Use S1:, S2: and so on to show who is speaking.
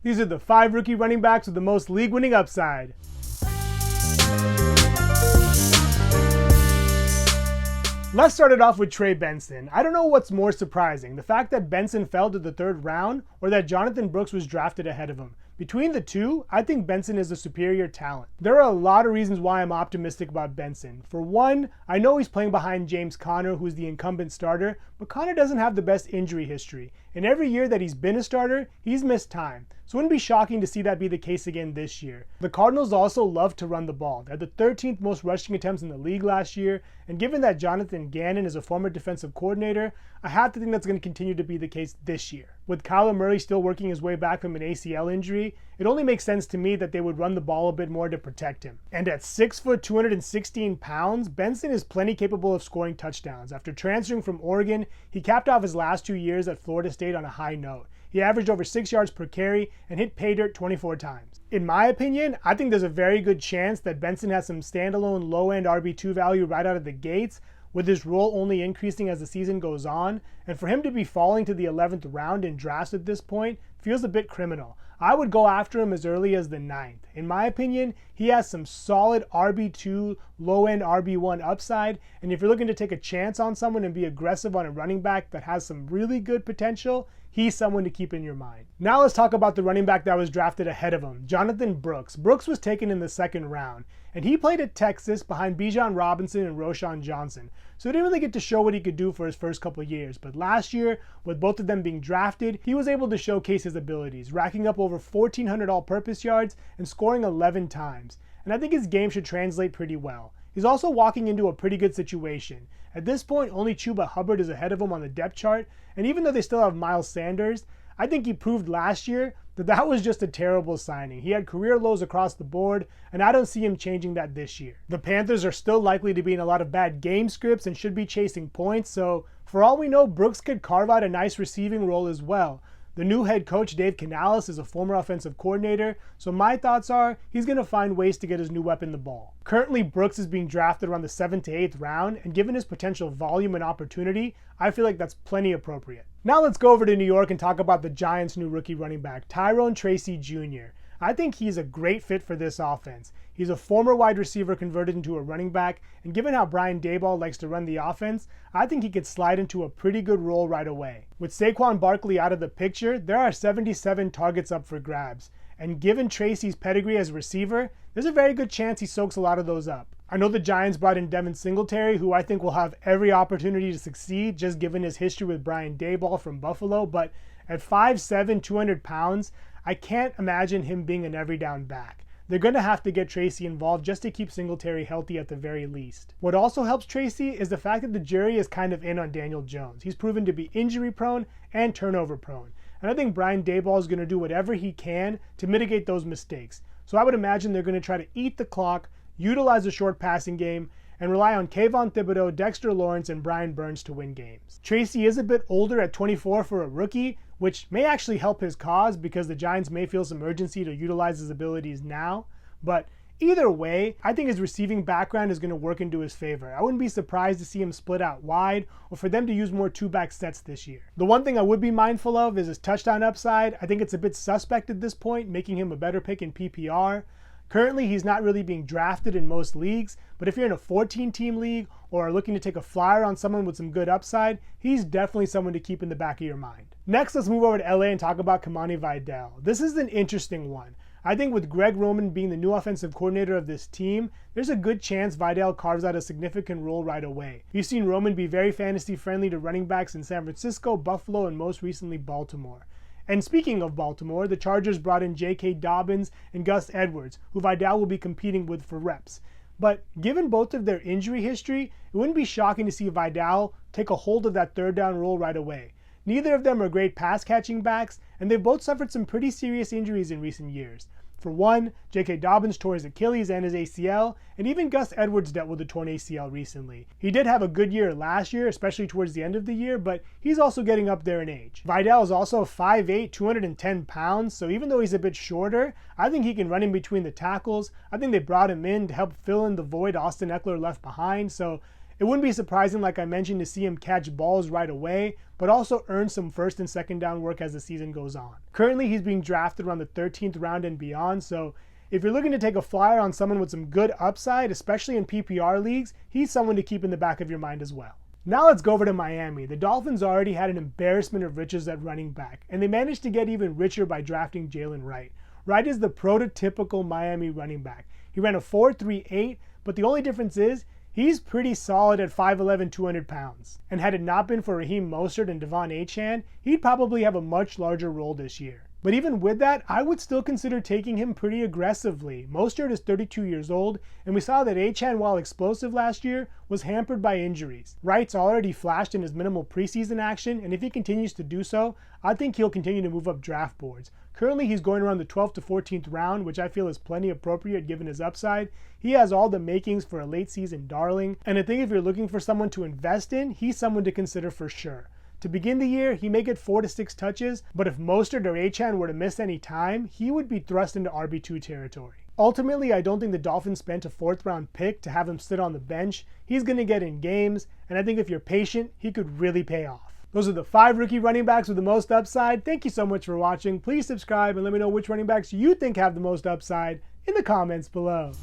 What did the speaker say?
S1: These are the 5 rookie running backs with the most league-winning upside. Let's start it off with Trey Benson. I don't know what's more surprising, the fact that Benson fell to the 3rd round or that Jonathan Brooks was drafted ahead of him. Between the two, I think Benson is a superior talent. There are a lot of reasons why I'm optimistic about Benson. For one, I know he's playing behind James Conner, who's the incumbent starter, but Conner doesn't have the best injury history. And every year that he's been a starter, he's missed time. So it wouldn't be shocking to see that be the case again this year. The Cardinals also love to run the ball. They had the 13th most rushing attempts in the league last year, and given that Jonathan Gannon is a former defensive coordinator, I have to think that's going to continue to be the case this year. With Kyler Murray still working his way back from an ACL injury, it only makes sense to me that they would run the ball a bit more to protect him. And at 6 foot, 216 pounds, Benson is plenty capable of scoring touchdowns. After transferring from Oregon, he capped off his last 2 years at Florida State on a high note. He averaged over 6 yards per carry and hit pay dirt 24 times. In my opinion, I think there's a very good chance that Benson has some standalone low-end RB2 value right out of the gates, with his role only increasing as the season goes on, and for him to be falling to the 11th round in drafts at this point feels a bit criminal. I would go after him as early as the 9th. In my opinion, he has some solid RB2, low-end RB1 upside, and if you're looking to take a chance on someone and be aggressive on a running back that has some really good potential, he's someone to keep in your mind. Now let's talk about the running back that was drafted ahead of him, Jonathan Brooks. Brooks was taken in the 2nd round, and he played at Texas behind Bijan Robinson and Roschon Johnson. So he didn't really get to show what he could do for his first couple of years, but last year, with both of them being drafted, he was able to showcase his abilities, racking up over 1,400 all-purpose yards and scoring 11 times. And I think his game should translate pretty well. He's also walking into a pretty good situation. At this point, only Chuba Hubbard is ahead of him on the depth chart, and even though they still have Miles Sanders, I think he proved last year that was just a terrible signing. He had career lows across the board, and I don't see him changing that this year. The Panthers are still likely to be in a lot of bad game scripts and should be chasing points, so for all we know, Brooks could carve out a nice receiving role as well. The new head coach, Dave Canales, is a former offensive coordinator, so my thoughts are he's going to find ways to get his new weapon the ball. Currently, Brooks is being drafted around the 7th to 8th round, and given his potential volume and opportunity, I feel like that's plenty appropriate. Now let's go over to New York and talk about the Giants' new rookie running back, Tyrone Tracy Jr. I think he's a great fit for this offense. He's a former wide receiver converted into a running back, and given how Brian Daboll likes to run the offense, I think he could slide into a pretty good role right away. With Saquon Barkley out of the picture, there are 77 targets up for grabs, and given Tracy's pedigree as a receiver, there's a very good chance he soaks a lot of those up. I know the Giants brought in Devin Singletary, who I think will have every opportunity to succeed just given his history with Brian Daboll from Buffalo, but at 5'7", 200 pounds, I can't imagine him being an every down back. They're going to have to get Tracy involved just to keep Singletary healthy at the very least. What also helps Tracy is the fact that the jury is kind of in on Daniel Jones. He's proven to be injury prone and turnover prone. And I think Brian Daboll is going to do whatever he can to mitigate those mistakes. So I would imagine they're going to try to eat the clock, utilize a short passing game, and rely on Kayvon Thibodeau, Dexter Lawrence, and Brian Burns to win games. Tracy is a bit older at 24 for a rookie, which may actually help his cause because the Giants may feel some urgency to utilize his abilities now. But either way, I think his receiving background is going to work into his favor. I wouldn't be surprised to see him split out wide or for them to use more two-back sets this year. The one thing I would be mindful of is his touchdown upside. I think it's a bit suspect at this point, making him a better pick in PPR. Currently, he's not really being drafted in most leagues, but if you're in a 14-team league or are looking to take a flyer on someone with some good upside, he's definitely someone to keep in the back of your mind. Next, let's move over to LA and talk about Kimani Vidal. This is an interesting one. I think with Greg Roman being the new offensive coordinator of this team, there's a good chance Vidal carves out a significant role right away. You've seen Roman be very fantasy-friendly to running backs in San Francisco, Buffalo, and most recently Baltimore. And speaking of Baltimore, the Chargers brought in J.K. Dobbins and Gus Edwards, who Vidal will be competing with for reps. But given both of their injury history, it wouldn't be shocking to see Vidal take a hold of that third down role right away. Neither of them are great pass-catching backs, and they've both suffered some pretty serious injuries in recent years. For one, J.K. Dobbins tore his Achilles and his ACL, and even Gus Edwards dealt with a torn ACL recently. He did have a good year last year, especially towards the end of the year, but he's also getting up there in age. Vidal is also 5'8", 210 pounds, so even though he's a bit shorter, I think he can run in between the tackles. I think they brought him in to help fill in the void Austin Eckler left behind, so It wouldn't be surprising, like I mentioned, to see him catch balls right away, but also earn some first and second down work as the season goes on. Currently, he's being drafted around the 13th round and beyond, so if you're looking to take a flyer on someone with some good upside, especially in PPR leagues, he's someone to keep in the back of your mind as well. Now let's go over to Miami. The Dolphins already had an embarrassment of riches at running back, and they managed to get even richer by drafting Jaylen Wright. Wright is the prototypical Miami running back. He ran a 4.38, but the only difference is he's pretty solid at 5'11", 200 pounds. And had it not been for Raheem Mostert and Devon Achane, he'd probably have a much larger role this year. But even with that, I would still consider taking him pretty aggressively. Mostert is 32 years old, and we saw that Achane, while explosive last year, was hampered by injuries. Wright's already flashed in his minimal preseason action, and if he continues to do so, I think he'll continue to move up draft boards. Currently, he's going around the 12th to 14th round, which I feel is plenty appropriate given his upside. He has all the makings for a late season darling, and I think if you're looking for someone to invest in, he's someone to consider for sure. To begin the year, he may get 4 to 6 touches, but if Mostert or Achane were to miss any time, he would be thrust into RB2 territory. Ultimately, I don't think the Dolphins spent a 4th round pick to have him sit on the bench. He's going to get in games, and I think if you're patient, he could really pay off. Those are the 5 rookie running backs with the most upside. Thank you so much for watching. Please subscribe and let me know which running backs you think have the most upside in the comments below.